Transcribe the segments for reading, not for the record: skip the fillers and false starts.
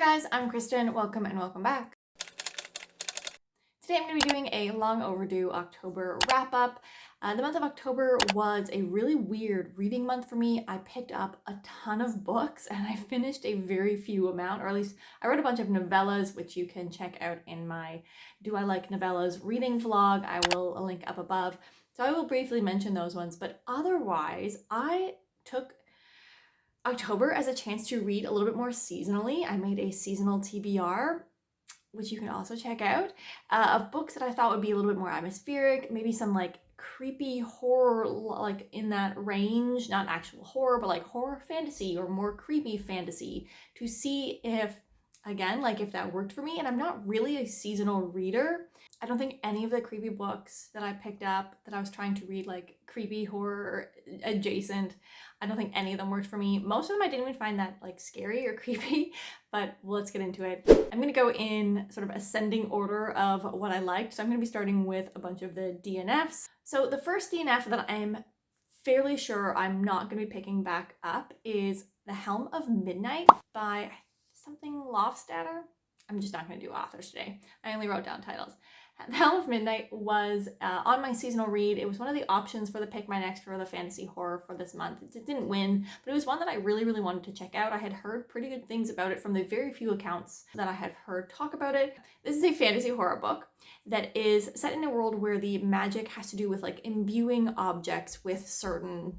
guys, I'm Kristen. Welcome and welcome back. Today I'm going to be doing a long overdue October wrap up. The month of October was a really weird reading month for me. I picked up a ton of books and I finished a very few amount, or at least I read a bunch of novellas, which you can check out in my Do I Like Novellas reading vlog. I will link up above. So I will briefly mention those ones, but otherwise I took October as a chance to read a little bit more seasonally. I made a seasonal TBR, which you can also check out, of books that I thought would be a little bit more atmospheric, maybe some like creepy horror, like in that range, not actual horror, but like horror fantasy or more creepy fantasy, to see if, again, like if that worked for me. And I'm not really a seasonal reader. I don't think any of the creepy books that I picked up that I was trying to read, like creepy horror adjacent, I don't think any of them worked for me. Most of them I didn't even find that like scary or creepy, but let's get into it. I'm gonna go in sort of ascending order of what I liked. So I'm gonna be starting with a bunch of the DNFs. So the first DNF that I'm fairly sure I'm not gonna be picking back up is The Helm of Midnight by something Lofstadter. I'm just not gonna do authors today. I only wrote down titles. The Helm of Midnight was on my seasonal read. It was one of the options for the Pick My Next for the fantasy horror for this month. It didn't win, but it was one that I really wanted to check out. I had heard pretty good things about it from the very few accounts that I had heard talk about it. This is a fantasy horror book that is set in a world where the magic has to do with like imbuing objects with certain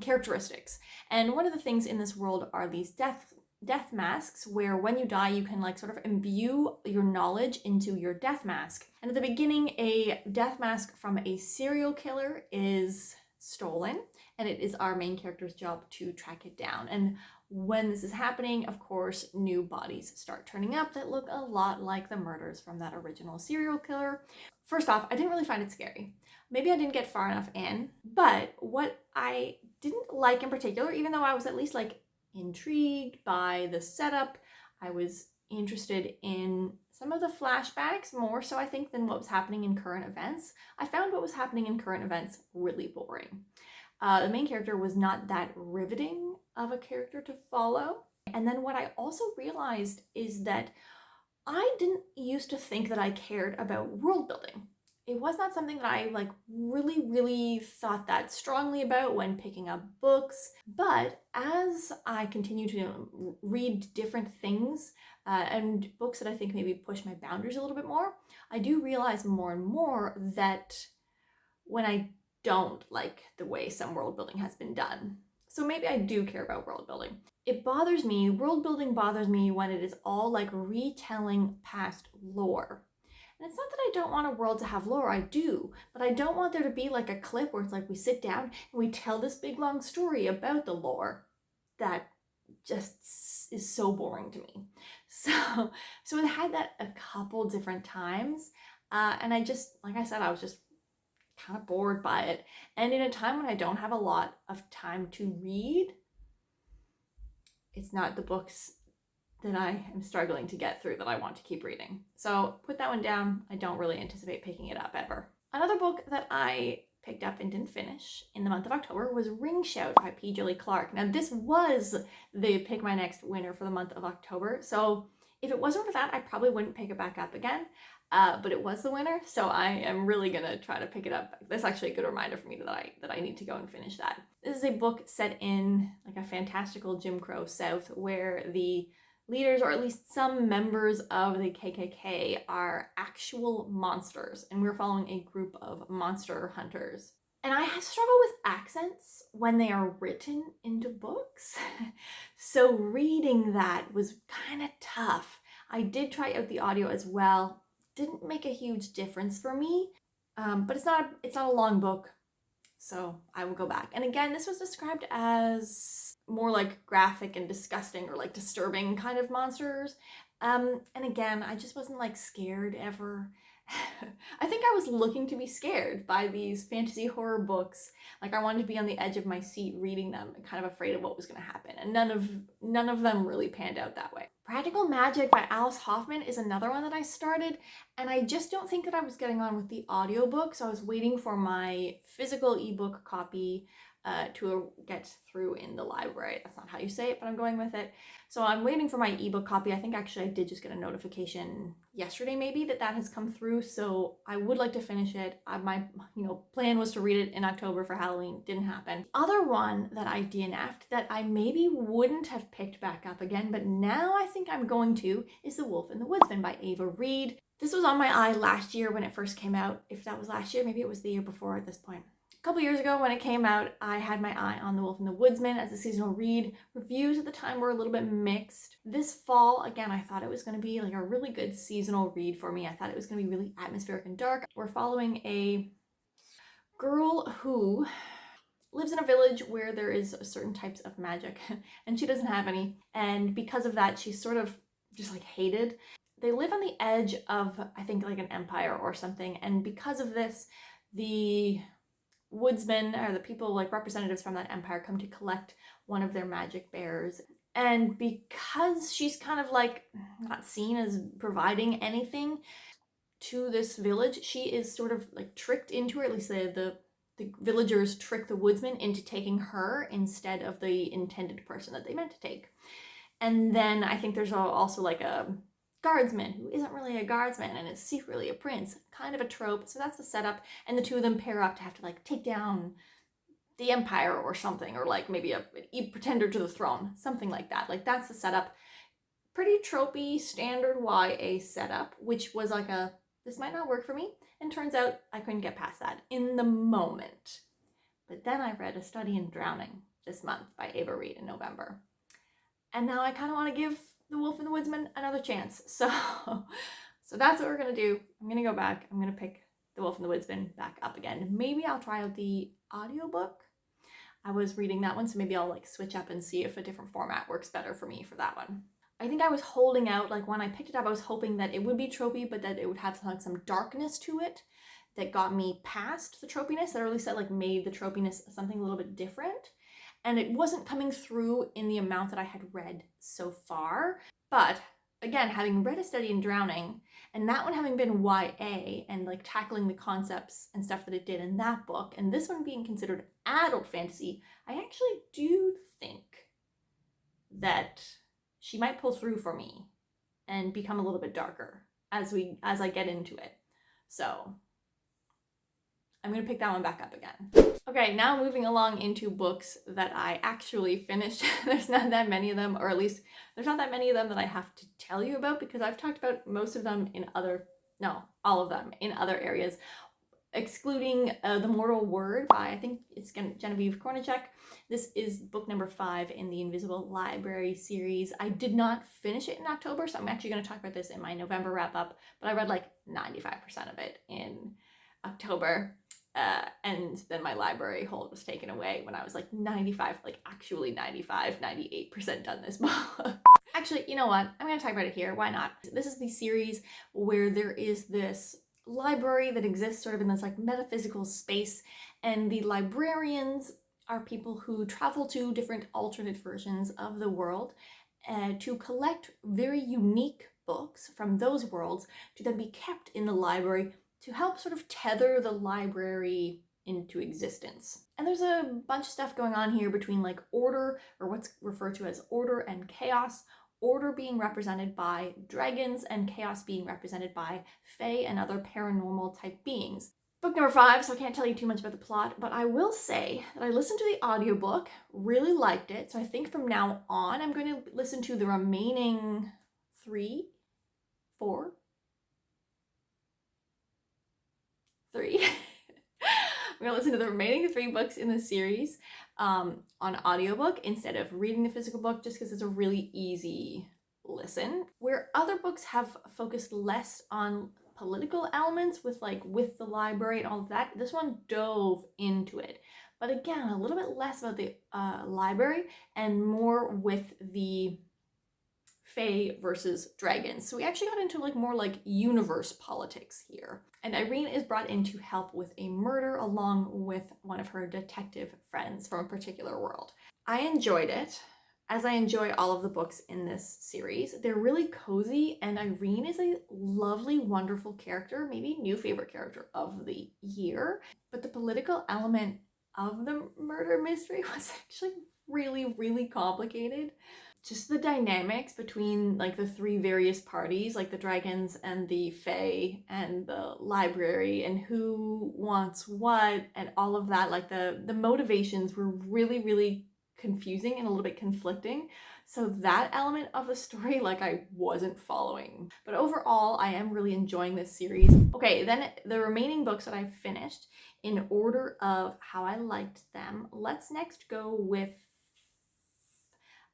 characteristics. And one of the things in this world are these death masks, where when you die you can like sort of imbue your knowledge into your death mask. And at the beginning, a death mask from a serial killer is stolen, and it is our main character's job to track it down. And when this is happening, of course, new bodies start turning up that look a lot like the murders from that original serial killer. First off, I didn't really find it scary. Maybe I didn't get far enough in, but what I didn't like in particular, even though I was at least like intrigued by the setup, I was interested in some of the flashbacks more so I think than what was happening in current events. I found what was happening in current events really boring. The main character was not that riveting of a character to follow. And then what I also realized is that I didn't used to think that I cared about world building. It was not something that I like really thought that strongly about when picking up books. But as I continue to read different things and books that I think maybe push my boundaries a little bit more, I do realize more and more that when I don't like the way some world building has been done. So maybe I do care about world building. World building bothers me when it is all like retelling past lore. And it's not that I don't want a world to have lore, I do, but I don't want there to be like a clip where it's like we sit down and we tell this big long story about the lore. That just is so boring to me. So it had that a couple different times, and I just, like I said, I was just kind of bored by it. And in a time when I don't have a lot of time to read, it's not the books that I am struggling to get through that I want to keep reading. So put that one down. I don't really anticipate picking it up ever. Another book that I picked up and didn't finish in the month of October was Ring Shout by P. Gilly Clarke. Now this was the Pick My Next winner for the month of October. So if it wasn't for that, I probably wouldn't pick it back up again. But it was the winner, so I am really gonna try to pick it up. That's actually a good reminder for me that I need to go and finish that. This is a book set in like a fantastical Jim Crow South where the leaders, or at least some members of the KKK, are actual monsters, and we're following a group of monster hunters. And I struggle with accents when they are written into books. So reading that was kind of tough. I did try out the audio as well. Didn't make a huge difference for me, but it's not a long book, so I will go back. And again, this was described as more like graphic and disgusting or like disturbing kind of monsters. And again, I just wasn't like scared ever. I think I was looking to be scared by these fantasy horror books. Like I wanted to be on the edge of my seat reading them and kind of afraid of what was going to happen. And none of them really panned out that way. Practical Magic by Alice Hoffman is another one that I started, and I just don't think that I was getting on with the audiobook, so I was waiting for my physical ebook copy to get through in the library. That's not how you say it, but I'm going with it. So I'm waiting for my ebook copy. I think actually I did just get a notification yesterday maybe that has come through. So I would like to finish it. My plan was to read it in October for Halloween. Didn't happen. Other one that I DNF'd that I maybe wouldn't have picked back up again, but now I think I'm going to, is The Wolf and the Woodsman by Ava Reid. This was on my eye last year when it first came out. If that was last year, maybe it was the year before at this point. A couple years ago when it came out, I had my eye on The Wolf and the Woodsman as a seasonal read. Reviews at the time were a little bit mixed. This fall, again, I thought it was going to be like a really good seasonal read for me. I thought it was going to be really atmospheric and dark. We're following a girl who lives in a village where there is certain types of magic and she doesn't have any. And because of that, she's sort of just like hated. They live on the edge of, I think, like an empire or something. And because of this, the woodsmen, or the people like representatives from that empire, come to collect one of their magic bears. And because she's kind of like not seen as providing anything to this village, she is sort of like tricked into, or at least the villagers trick the woodsman into taking her instead of the intended person that they meant to take. And then I think there's also like a guardsman who isn't really a guardsman and is secretly a prince, kind of a trope. So that's the setup, and the two of them pair up to have to like take down the empire or something, or like maybe a pretender to the throne, something like that. Like that's the setup. Pretty tropey, standard YA setup, which was like this might not work for me, and turns out I couldn't get past that in the moment. But then I read A Study in Drowning this month by Ava Reid in November, and now I kind of want to give The Wolf and the Woodsman another chance. So that's what we're going to do. I'm going to go back. I'm going to pick The Wolf and the Woodsman back up again. Maybe I'll try out the audiobook. I was reading that one, so maybe I'll like switch up and see if a different format works better for me for that one. I think I was holding out, like when I picked it up, I was hoping that it would be tropey, but that it would have like some darkness to it that got me past the tropiness, or at least that like made the tropiness something a little bit different. And it wasn't coming through in the amount that I had read so far. But again, having read A Study in Drowning, and that one having been YA and like tackling the concepts and stuff that it did in that book, and this one being considered adult fantasy, I actually do think that she might pull through for me and become a little bit darker as I get into it. So I'm going to pick that one back up again. Okay, now moving along into books that I actually finished. There's not that many of them, or at least there's not that many of them that I have to tell you about, because I've talked about most of them all of them in other areas, excluding The Mortal Word by, I think it's Genevieve Kornichek. This is book number 5 in the Invisible Library series. I did not finish it in October, so I'm actually going to talk about this in my November wrap-up, but I read like 95% of it in October. And then my library hold was taken away when I was like 98% done this book. Actually, you know what? I'm going to talk about it here. Why not? This is the series where there is this library that exists sort of in this like metaphysical space, and the librarians are people who travel to different alternate versions of the world to collect very unique books from those worlds to then be kept in the library to help sort of tether the library into existence. And there's a bunch of stuff going on here between like order, or what's referred to as order, and chaos. Order being represented by dragons and chaos being represented by fae and other paranormal type beings. Book number 5, so I can't tell you too much about the plot, but I will say that I listened to the audiobook, really liked it, so I think from now on I'm going to listen to the remaining 3. I'm going to listen to the remaining 3 books in the series on audiobook instead of reading the physical book, just because it's a really easy listen. Where other books have focused less on political elements with the library and all of that, this one dove into it. But again, a little bit less about the library and more with the fae versus dragons. So we actually got into more like universe politics here. And Irene is brought in to help with a murder along with one of her detective friends from a particular world. I enjoyed it, as I enjoy all of the books in this series. They're really cozy, and Irene is a lovely, wonderful character, maybe new favorite character of the year. But the political element of the murder mystery was actually really, really complicated. Just the dynamics between like the three various parties, like the dragons and the fae and the library, and who wants what and all of that, like the motivations were really, really confusing and a little bit conflicting. So that element of the story, like, I wasn't following. But overall, I am really enjoying this series. Okay, then the remaining books that I've finished in order of how I liked them. Let's next go with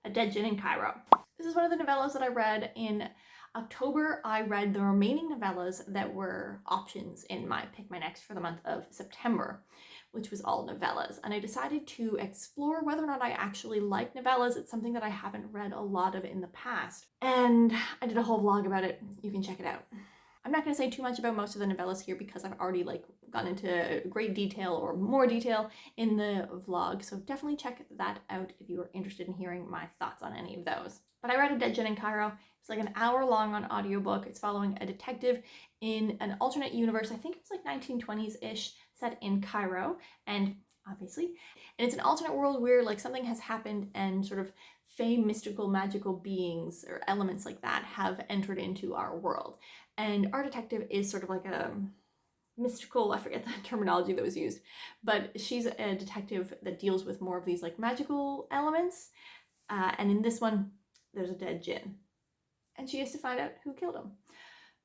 A Dead Gin in Cairo. This is one of the novellas that I read in October. I read the remaining novellas that were options in my Pick My Next for the month of September, which was all novellas. And I decided to explore whether or not I actually like novellas. It's something that I haven't read a lot of in the past. And I did a whole vlog about it. You can check it out. I'm not going to say too much about most of the novellas here because I've already like gone into great detail or more detail in the vlog. So definitely check that out if you are interested in hearing my thoughts on any of those. But I read A Dead Gin in Cairo. It's like an hour long on audiobook. It's following a detective in an alternate universe. I think it's like 1920s-ish, set in Cairo. And obviously, and it's an alternate world where like something has happened and sort of fae, mystical, magical beings or elements like that have entered into our world. And our detective is sort of like a mystical, I forget the terminology that was used, but she's a detective that deals with more of these like magical elements. And in this one, there's a dead djinn. And she has to find out who killed him.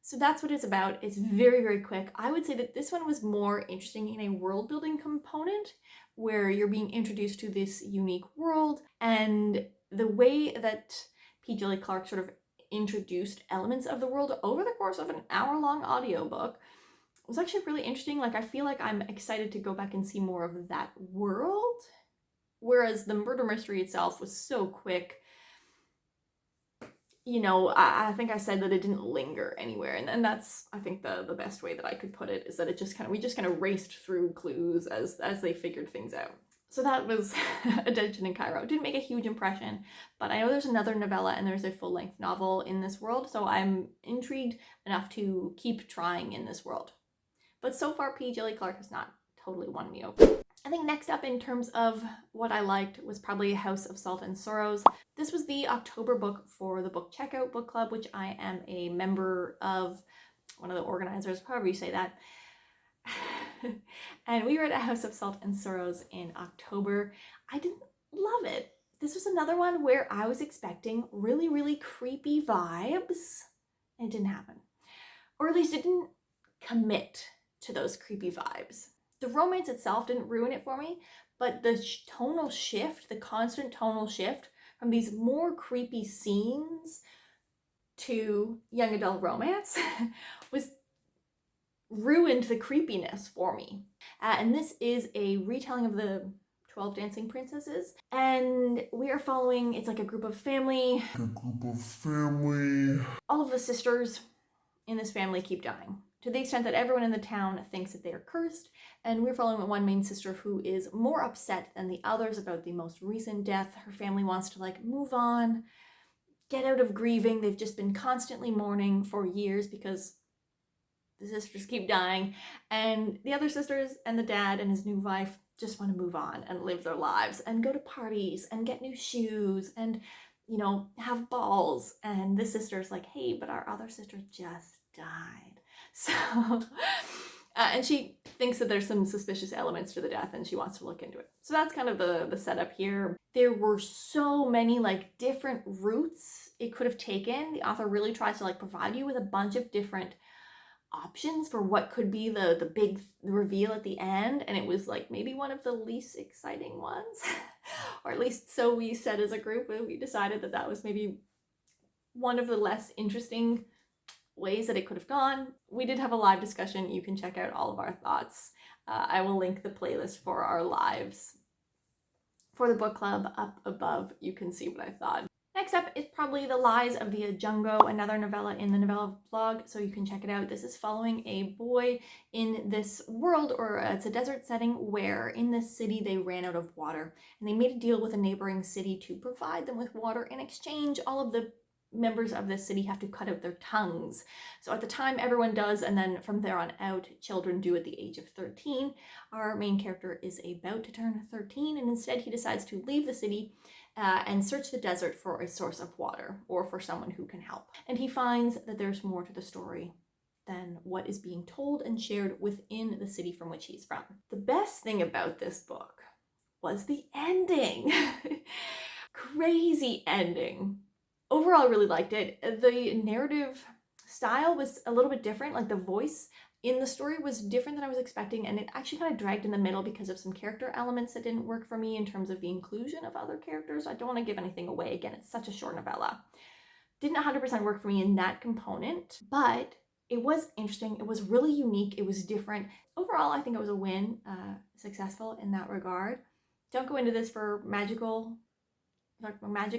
So that's what it's about. It's very, very quick. I would say that this one was more interesting in a world building component where you're being introduced to this unique world, and the way that P. Djeli Clark sort of introduced elements of the world over the course of an hour-long audiobook was actually really interesting. Like, I feel like I'm excited to go back and see more of that world, whereas the murder mystery itself was so quick. You know, I think I said that it didn't linger anywhere, and that's, I think, the best way that I could put it, is that it just kind of, we just kind of raced through clues as they figured things out. So that was A Dead Gin in Cairo. It didn't make a huge impression, but I know there's another novella and there's a full-length novel in this world, so I'm intrigued enough to keep trying in this world. But so far, P. Djeli Clark has not totally won me over. I think next up in terms of what I liked was probably House of Salt and Sorrows. This was the October book for the Book Checkout Book Club, which I am a member of, one of the organizers, however you say that. And we read A House of Salt and Sorrows in October. I didn't love it. This was another one where I was expecting really, really creepy vibes, and it didn't happen. Or at least it didn't commit to those creepy vibes. The romance itself didn't ruin it for me, but the tonal shift, the constant tonal shift from these more creepy scenes to young adult romance was ruined the creepiness for me. And this is a retelling of the 12 Dancing Princesses, and we are following, it's like a group of family. All of the sisters in this family keep dying, to the extent that everyone in the town thinks that they are cursed, and we're following one main sister who is more upset than the others about the most recent death. Her family wants to like move on, get out of grieving. They've just been constantly mourning for years because the sisters keep dying, and the other sisters and the dad and his new wife just want to move on and live their lives and go to parties and get new shoes and, you know, have balls. And the sister's like, hey, but our other sister just died. So, and she thinks that there's some suspicious elements to the death and she wants to look into it. So that's kind of the setup here. There were so many like different routes it could have taken. The author really tries to like provide you with a bunch of different options for what could be the big reveal at the end, and it was like maybe one of the least exciting ones. Or at least so we said as a group, when we decided that that was maybe one of the less interesting ways that it could have gone. We did have a live discussion. You can check out all of our thoughts. I will link the playlist for our lives for the book club up above. You can see what I thought. Next up is probably The Lies of the Ajungo, another novella in the novella blog, so you can check it out. This is following a boy in this world, or it's a desert setting, where in this city they ran out of water, and they made a deal with a neighboring city to provide them with water. In exchange, all of the members of this city have to cut out their tongues. So at the time, everyone does, and then from there on out, children do at the age of 13. Our main character is about to turn 13, and instead he decides to leave the city and search the desert for a source of water or for someone who can help. And he finds that there's more to the story than what is being told and shared within the city from which he's from. The best thing about this book was the ending. Crazy ending. Overall, I really liked it. The narrative style was a little bit different. Like the voice in the story was different than I was expecting, and it actually kind of dragged in the middle because of some character elements that didn't work for me in terms of the inclusion of other characters. I don't want to give anything away. Again, it's such a short novella. Didn't 100% work for me in that component, but it was interesting. It was really unique. It was different. Overall, I think it was a win, successful in that regard. Don't go into this for magic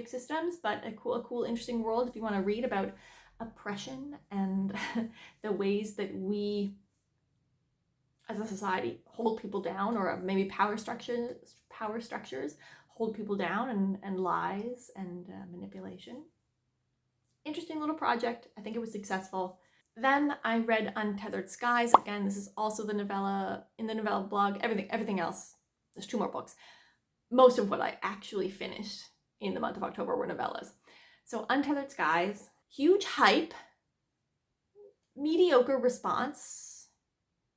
systems, but a cool, interesting world if you want to read about oppression and the ways that we as a society hold people down, or maybe power structures hold people down, and lies and manipulation. Interesting little project. I think it was successful. Then I read Untethered Skies. Again, this is also the novella in the novella blog. Everything else. There's 2 more books. Most of what I actually finished in the month of October were novellas. So Untethered Skies, huge hype, mediocre response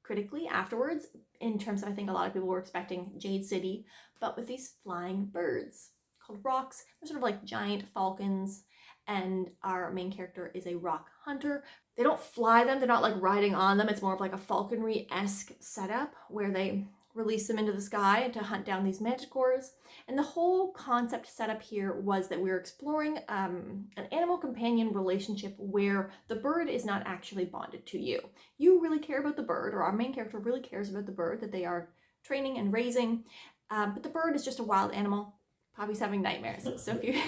critically afterwards, in terms of, I think a lot of people were expecting Jade City, but with these flying birds called rocks. They're sort of like giant falcons, and our main character is a rock hunter. They don't fly them, they're not like riding on them. It's more of like a falconry-esque setup where they release them into the sky to hunt down these manticores. And the whole concept setup here was that we were exploring an animal companion relationship where the bird is not actually bonded to you. You really care about the bird, or our main character really cares about the bird that they are training and raising, but the bird is just a wild animal. Poppy's having nightmares, so if you...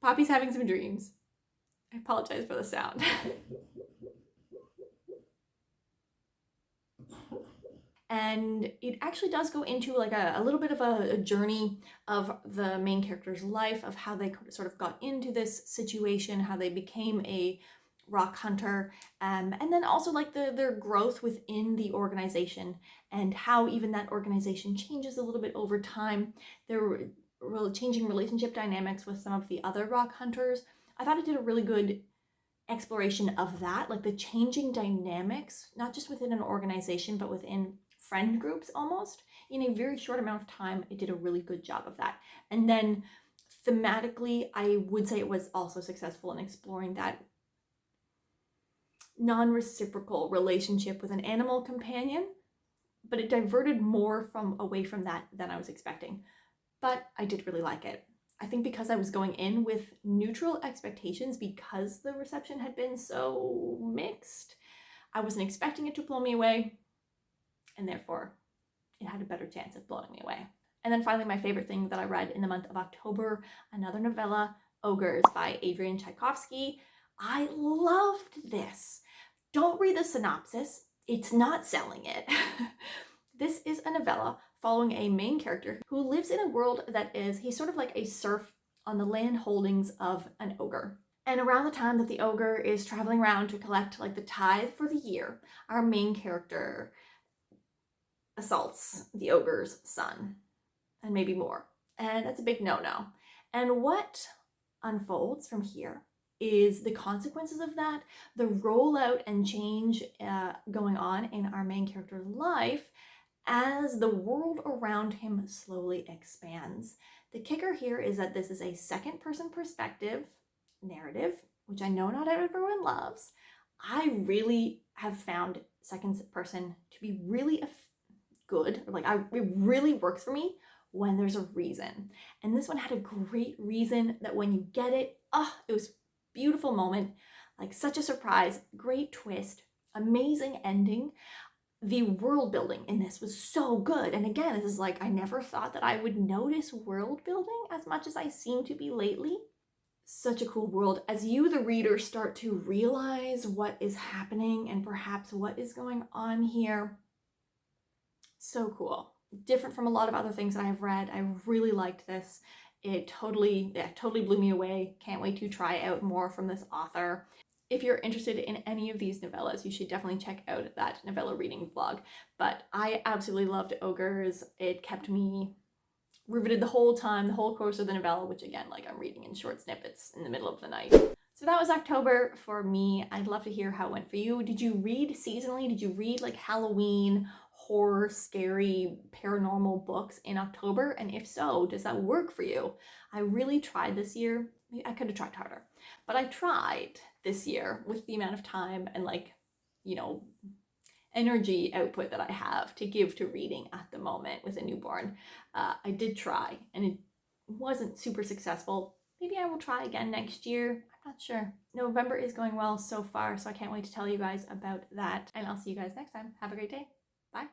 Poppy's having some dreams. I apologize for the sound. And it actually does go into like a little bit of a journey of the main character's life, of how they sort of got into this situation, how they became a rock hunter, and then also like their growth within the organization, and how even that organization changes a little bit over time. There were really changing relationship dynamics with some of the other rock hunters. I thought it did a really good exploration of that, like the changing dynamics, not just within an organization, but within friend groups almost. In a very short amount of time, it did a really good job of that. And then thematically, I would say it was also successful in exploring that non-reciprocal relationship with an animal companion, but it diverted more away from that than I was expecting. But I did really like it. I think because I was going in with neutral expectations, because the reception had been so mixed, I wasn't expecting it to blow me away, and therefore it had a better chance of blowing me away. And then finally, my favorite thing that I read in the month of October, another novella, Ogres by Adrian Tchaikovsky. I loved this. Don't read the synopsis. It's not selling it. This is a novella following a main character who lives in a world that he's sort of like a serf on the land holdings of an ogre. And around the time that the ogre is traveling around to collect like the tithe for the year, our main character assaults the ogre's son, and maybe more. And that's a big no-no. And what unfolds from here is the consequences of that, the rollout and change going on in our main character's life as the world around him slowly expands. The kicker here is that this is a second-person perspective narrative, which I know not everyone loves. I really have found second person to be really good. It really works for me when there's a reason. And this one had a great reason that when you get it, it was a beautiful moment, like such a surprise, great twist, amazing ending. The world building in this was so good. And again, this is like, I never thought that I would notice world building as much as I seem to be lately. Such a cool world. As you, the reader, start to realize what is happening and perhaps what is going on here. So cool. Different from a lot of other things that I've read. I really liked this. It totally blew me away. Can't wait to try out more from this author. If you're interested in any of these novellas, you should definitely check out that novella reading vlog. But I absolutely loved Ogres. It kept me riveted the whole time, the whole course of the novella, which again, like I'm reading in short snippets in the middle of the night. So that was October for me. I'd love to hear how it went for you. Did you read seasonally? Did you read like Halloween, horror, scary, paranormal books in October? And if so, does that work for you? I really tried this year. I could have tried harder, but I tried this year with the amount of time and like, you know, energy output that I have to give to reading at the moment with a newborn. I did try and it wasn't super successful. Maybe I will try again next year. I'm not sure. November is going well so far, so I can't wait to tell you guys about that. And I'll see you guys next time. Have a great day. Bye.